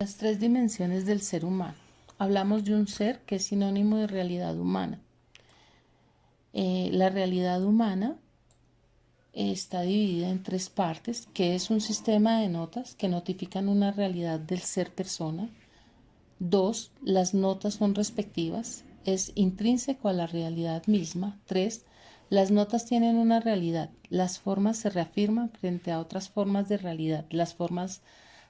Las tres dimensiones del ser humano. Hablamos de un ser que es sinónimo de realidad humana. La realidad humana está dividida en tres partes, que es un sistema de notas que notifican una realidad del ser persona. Dos, las notas son respectivas, es intrínseco a la realidad misma. Tres, las notas tienen una realidad, las formas se reafirman frente a otras formas de realidad. Las formas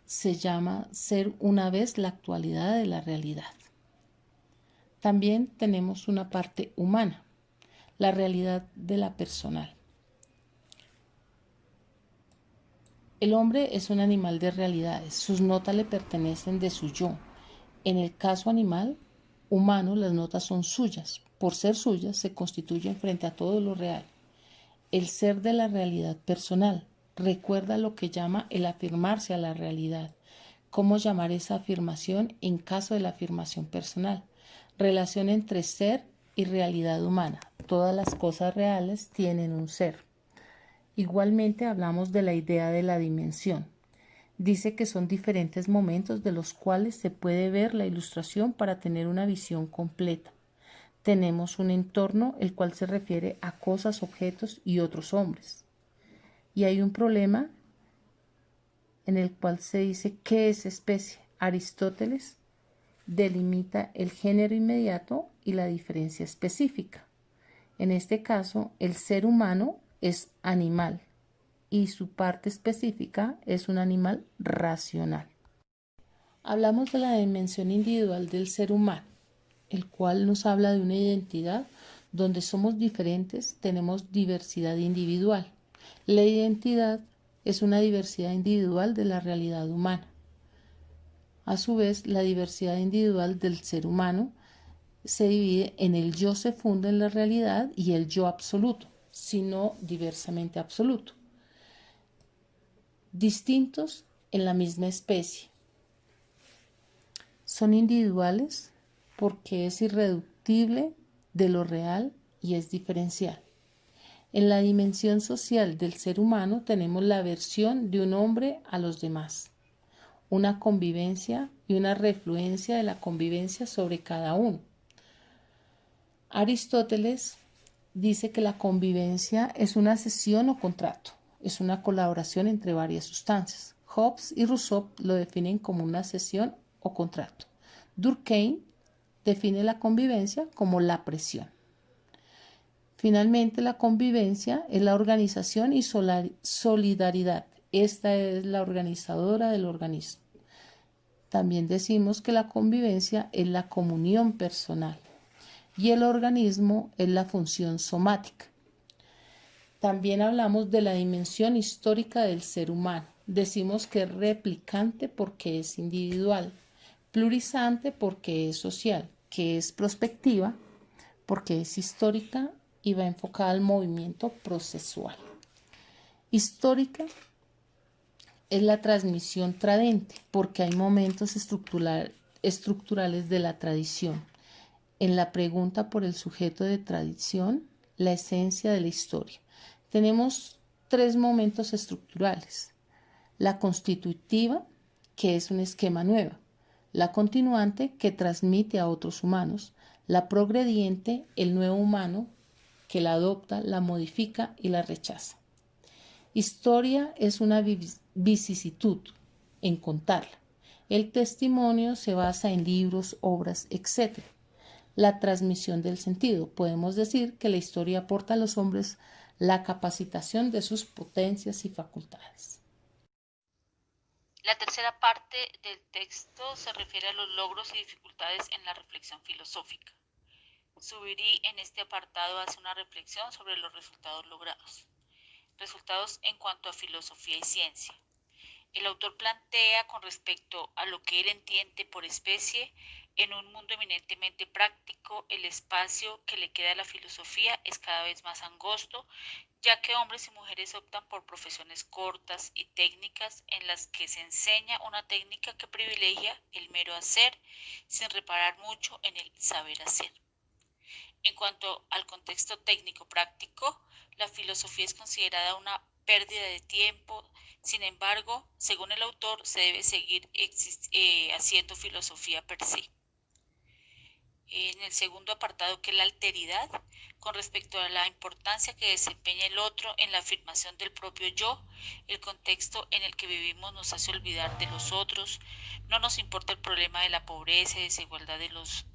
se llama ser una vez la actualidad de la realidad. También tenemos una parte humana, la realidad de la personal. El hombre es un animal de realidades, sus notas le pertenecen de su yo. En el caso animal, humano, las notas son suyas. Por ser suyas, se constituyen frente a todo lo real. El ser de la realidad personal recuerda lo que llama el afirmarse a la realidad. ¿Cómo llamar esa afirmación en caso de la afirmación personal? Relación entre ser y realidad humana. Todas las cosas reales tienen un ser. Igualmente hablamos de la idea de la dimensión. Dice que son diferentes momentos de los cuales se puede ver la ilustración para tener una visión completa. Tenemos un entorno el cual se refiere a cosas, objetos y otros hombres. Y hay un problema en el cual se dice qué es especie. Aristóteles delimita el género inmediato y la diferencia específica. En este caso, el ser humano es animal y su parte específica es un animal racional. Hablamos de la dimensión individual del ser humano, el cual nos habla de una identidad donde somos diferentes, tenemos diversidad individual. La identidad es una diversidad individual de la realidad humana. A su vez, la diversidad individual del ser humano se divide en el yo se funda en la realidad y el yo absoluto, sino diversamente absoluto. Distintos en la misma especie. Son individuales porque es irreductible de lo real y es diferencial. En la dimensión social del ser humano tenemos la aversión de un hombre a los demás, una convivencia y una refluencia de la convivencia sobre cada uno. Aristóteles dice que la convivencia es una cesión o contrato, es una colaboración entre varias sustancias. Hobbes y Rousseau lo definen como una cesión o contrato. Durkheim define la convivencia como la presión. Finalmente, la convivencia es la organización y solidaridad. Esta es la organizadora del organismo. También decimos que la convivencia es la comunión personal y el organismo es la función somática. También hablamos de la dimensión histórica del ser humano. Decimos que es replicante porque es individual, plurizante porque es social, que es prospectiva porque es histórica y va enfocada al movimiento procesual. Histórica es la transmisión tradente porque hay momentos estructurales de la tradición. En la pregunta por el sujeto de tradición, la esencia de la historia. Tenemos tres momentos estructurales. La constitutiva, que es un esquema nuevo. La continuante, que transmite a otros humanos. La progrediente, el nuevo humano, que la adopta, la modifica y la rechaza. Historia es una vicisitud en contarla. El testimonio se basa en libros, obras, etc. La transmisión del sentido. Podemos decir que la historia aporta a los hombres la capacitación de sus potencias y facultades. La tercera parte del texto se refiere a los logros y dificultades en la reflexión filosófica. Subiri en este apartado hace una reflexión sobre los resultados logrados. Resultados en cuanto a filosofía y ciencia. El autor plantea con respecto a lo que él entiende por especie, en un mundo eminentemente práctico, el espacio que le queda a la filosofía es cada vez más angosto, ya que hombres y mujeres optan por profesiones cortas y técnicas en las que se enseña una técnica que privilegia el mero hacer, sin reparar mucho en el saber hacer. En cuanto al contexto técnico práctico, la filosofía es considerada una pérdida de tiempo. Sin embargo, según el autor, se debe seguir haciendo filosofía per se. En el segundo apartado, que es la alteridad, con respecto a la importancia que desempeña el otro en la afirmación del propio yo, el contexto en el que vivimos nos hace olvidar de los otros, no nos importa el problema de la pobreza y desigualdad de los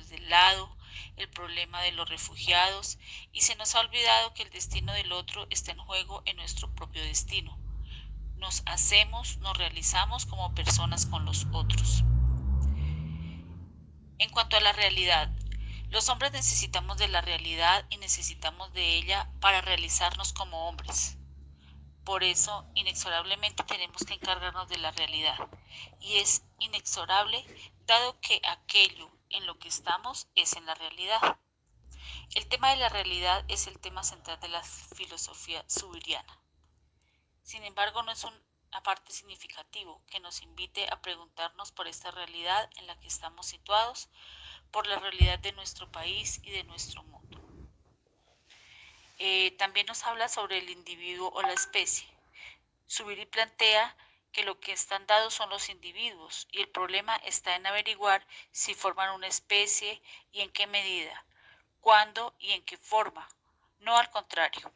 del lado, el problema de los refugiados, y se nos ha olvidado que el destino del otro está en juego en nuestro propio destino. Nos realizamos como personas con los otros. En cuanto a la realidad, los hombres necesitamos de la realidad y necesitamos de ella para realizarnos como hombres. Por eso, inexorablemente tenemos que encargarnos de la realidad. Y es inexorable dado que aquello en lo que estamos es en la realidad. El tema de la realidad es el tema central de la filosofía subiriana. Sin embargo, no es un aparte significativo que nos invite a preguntarnos por esta realidad en la que estamos situados, por la realidad de nuestro país y de nuestro mundo. También nos habla sobre el individuo o la especie. Zubiri plantea que lo que están dados son los individuos y el problema está en averiguar si forman una especie y en qué medida, cuándo y en qué forma, no al contrario.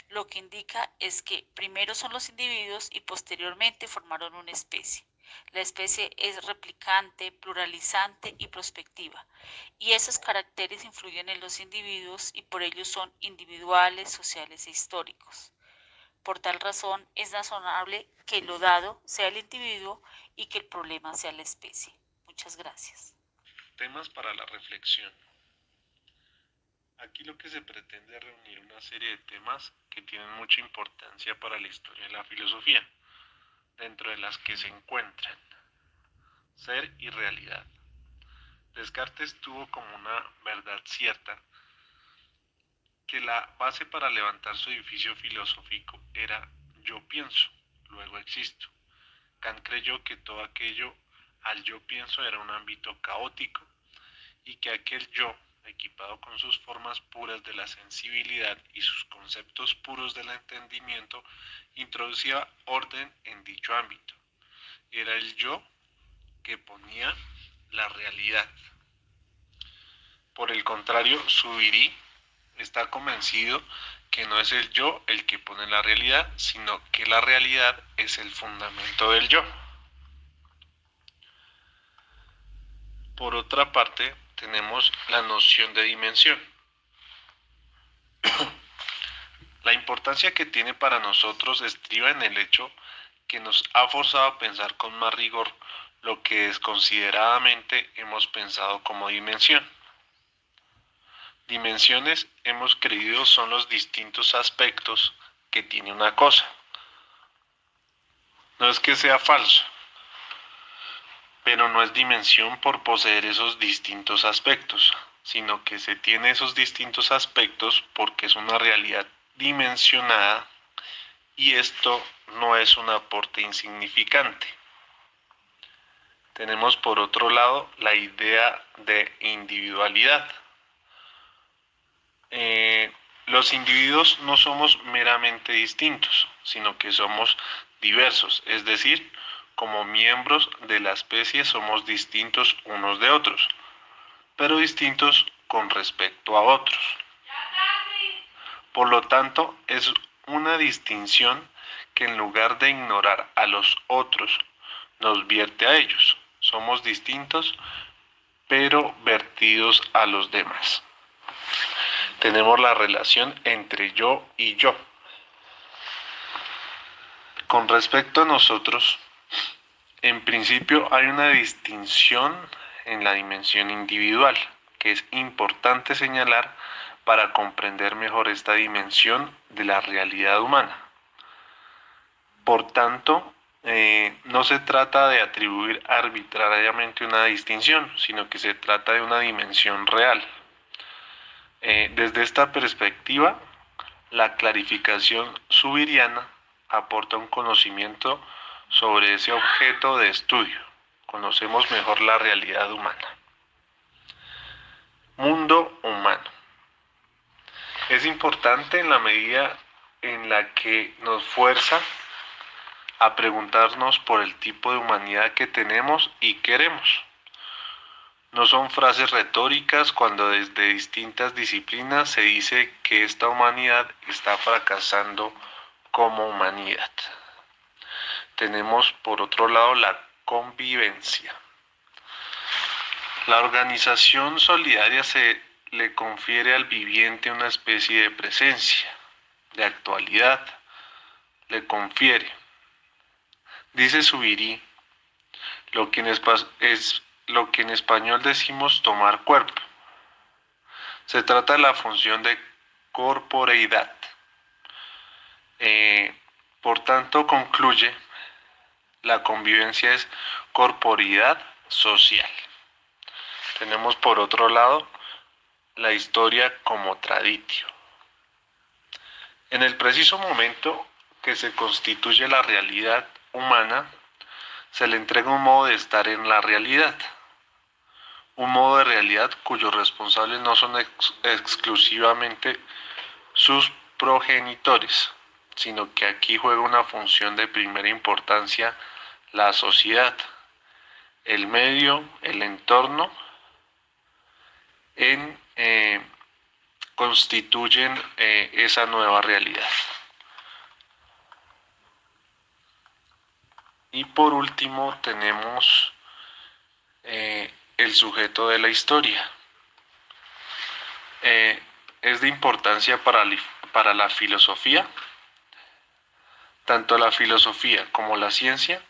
Lo que indica es que primero son los individuos y posteriormente formaron una especie. La especie es replicante, pluralizante y prospectiva, y esos caracteres influyen en los individuos y por ello son individuales, sociales e históricos. Por tal razón, es razonable que lo dado sea el individuo y que el problema sea la especie. Muchas gracias. Temas para la reflexión. Aquí lo que se pretende es reunir una serie de temas que tienen mucha importancia para la historia de la filosofía, dentro de las que se encuentran ser y realidad. Descartes tuvo como una verdad cierta que la base para levantar su edificio filosófico era yo pienso, luego existo. Kant creyó que todo aquello al yo pienso era un ámbito caótico y que aquel yo, equipado con sus formas puras de la sensibilidad y sus conceptos puros del entendimiento, introducía orden en dicho ámbito. Era el yo que ponía la realidad. Por el contrario, Zubiri está convencido que no es el yo el que pone la realidad, sino que la realidad es el fundamento del yo. Por otra parte, tenemos la noción de dimensión. La importancia que tiene para nosotros estriba en el hecho que nos ha forzado a pensar con más rigor lo que desconsideradamente hemos pensado como dimensión. Dimensiones hemos creído son los distintos aspectos que tiene una cosa. No es que sea falso, pero no es dimensión por poseer esos distintos aspectos, sino que se tiene esos distintos aspectos porque es una realidad dimensionada y esto no es un aporte insignificante. Tenemos por otro lado la idea de individualidad. Los individuos no somos meramente distintos, sino que somos diversos, es decir, como miembros de la especie somos distintos unos de otros, pero distintos con respecto a otros. Por lo tanto, es una distinción que en lugar de ignorar a los otros, nos vierte a ellos. Somos distintos, pero vertidos a los demás. Tenemos la relación entre yo y yo. Con respecto a nosotros, en principio hay una distinción en la dimensión individual, que es importante señalar para comprender mejor esta dimensión de la realidad humana. Por tanto, no se trata de atribuir arbitrariamente una distinción, sino que se trata de una dimensión real. Desde esta perspectiva, la clarificación zubiriana aporta un conocimiento sobre ese objeto de estudio. Conocemos mejor la realidad humana. Mundo humano. Es importante en la medida en la que nos fuerza a preguntarnos por el tipo de humanidad que tenemos y queremos. No son frases retóricas cuando desde distintas disciplinas se dice que esta humanidad está fracasando como humanidad. Tenemos por otro lado la convivencia. La organización solidaria se le confiere al viviente una especie de presencia, de actualidad, le confiere. Dice Zubiri, lo que en español decimos tomar cuerpo. Se trata de la función de corporeidad. Por tanto, concluye, la convivencia es corporeidad social. Tenemos por otro lado la historia como traditio. En el preciso momento que se constituye la realidad humana, se le entrega un modo de estar en la realidad. Un modo de realidad cuyos responsables no son exclusivamente sus progenitores, sino que aquí juega una función de primera importancia la sociedad, el medio, el entorno, constituyen esa nueva realidad. Y por último tenemos el sujeto de la historia. Es de importancia para la filosofía. Tanto la filosofía como la ciencia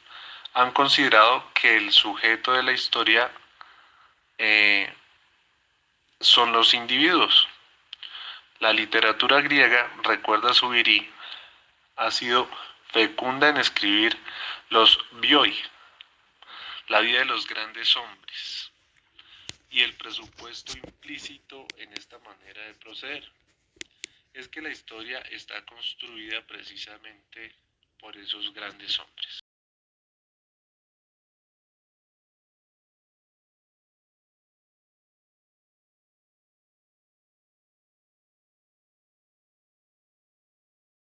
han considerado que el sujeto de la historia son los individuos. La literatura griega, recuerda Zubiri, ha sido fecunda en escribir los bioi, la vida de los grandes hombres, y el presupuesto implícito en esta manera de proceder es que la historia está construida precisamente por esos grandes hombres.